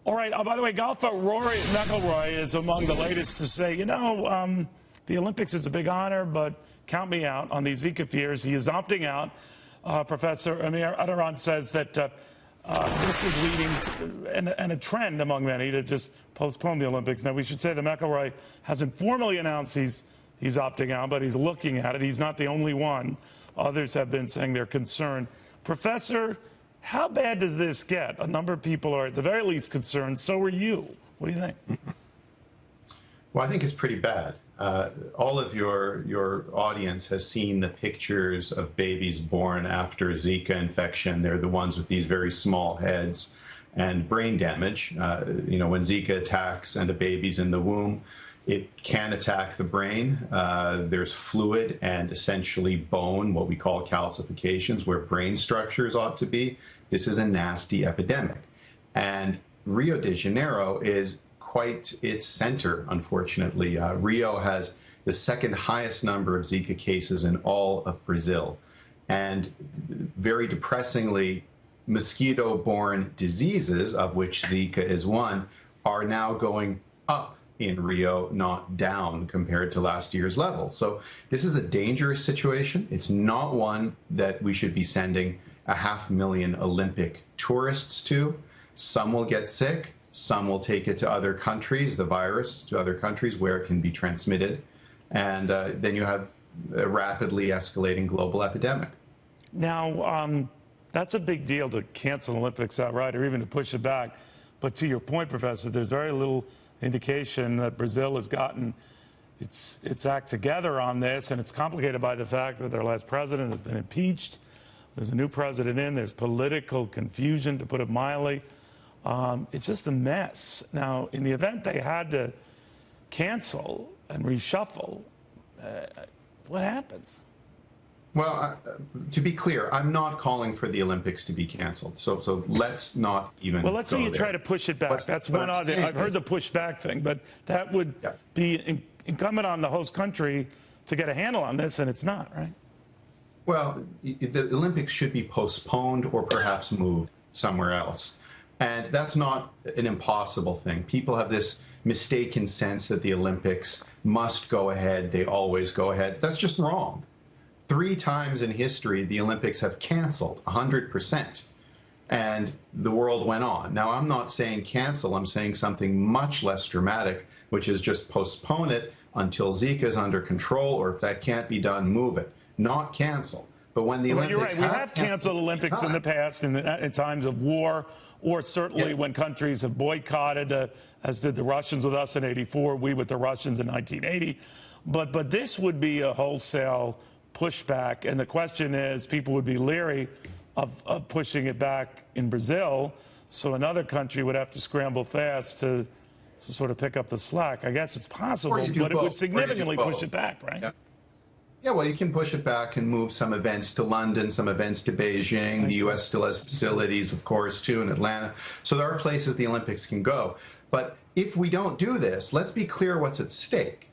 All right. By the way, golfer Rory McIlroy is among the latest to say, the Olympics is a big honor, but count me out on these Zika fears. He is opting out. Professor Amir Attaran says that this is leading to, and a trend among many to just postpone the Olympics. Now, we should say that McIlroy hasn't formally announced he's opting out, but he's looking at it. He's not the only one. Others have been saying they're concerned. Professor, how bad does this get? A number of people are at the very least concerned. So are you. What do you think? Well, I think it's pretty bad. All of your audience has seen the pictures of babies born after Zika infection. They're the ones with these very small heads and brain damage. When Zika attacks and a baby's in the womb, it can attack the brain. There's fluid and essentially bone, what we call calcifications, where brain structures ought to be. This is a nasty epidemic. And Rio de Janeiro is quite its center, unfortunately. Rio has the second highest number of Zika cases in all of Brazil. And very depressingly, mosquito-borne diseases, of which Zika is one, are now going up in Rio, not down compared to last year's level. So this is a dangerous situation. It's not one that we should be sending 500,000 Olympic tourists to. Some will get sick. Some will take it to other countries, the virus to other countries where it can be transmitted. And then you have a rapidly escalating global epidemic. Now, that's a big deal to cancel Olympics outright or even to push it back. But to your point, Professor, there's very little indication that Brazil has gotten its act together on this, and it's complicated by the fact that their last president has been impeached. There's a new president in. There's political confusion, to put it mildly. It's just a mess. Now, in the event they had to cancel and reshuffle, what happens? Well, to be clear, I'm not calling for the Olympics to be canceled. So let's not even. Well, let's say you try to push it back. That's one other. I've heard the push back thing, but that would be incumbent on the host country to get a handle on this, and it's not, right? Well, the Olympics should be postponed or perhaps moved somewhere else. And that's not an impossible thing. People have this mistaken sense that the Olympics must go ahead. They always go ahead. That's just wrong. 3 times in history, the Olympics have canceled 100%. And the world went on. Now, I'm not saying cancel. I'm saying something much less dramatic, which is just postpone it until Zika is under control, or if that can't be done, move it. Not cancel. But when the Olympics you're right. We have canceled Olympics in the past in times of war, or certainly when countries have boycotted, as did the Russians with us in '84, we with the Russians in 1980. But this would be a wholesale pushback, and the question is, people would be leery of pushing it back in Brazil, so another country would have to scramble fast to sort of pick up the slack. I guess it's possible, but it would significantly push it back, right? Yeah, well, you can push it back and move some events to London, some events to Beijing. The U.S. still has facilities, of course, too, in Atlanta. So there are places the Olympics can go. But if we don't do this, let's be clear what's at stake.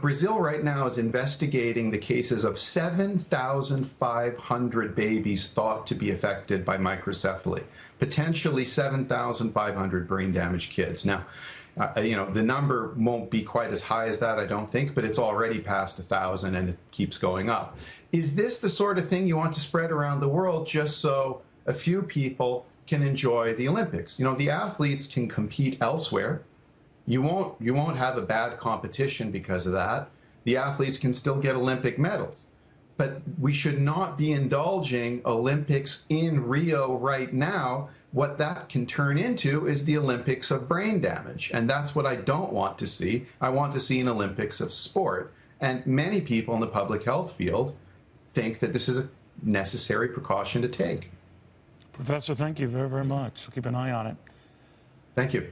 Brazil right now is investigating the cases of 7,500 babies thought to be affected by microcephaly, potentially 7,500 brain-damaged kids. Now, the number won't be quite as high as that, I don't think, but it's already past 1,000 and it keeps going up. Is this the sort of thing you want to spread around the world just so a few people can enjoy the Olympics? The athletes can compete elsewhere. You won't have a bad competition because of that. The athletes can still get Olympic medals. But we should not be indulging Olympics in Rio right now. What that can turn into is the Olympics of brain damage. And that's what I don't want to see. I want to see an Olympics of sport. And many people in the public health field think that this is a necessary precaution to take. Professor, thank you very, very much. We'll keep an eye on it. Thank you.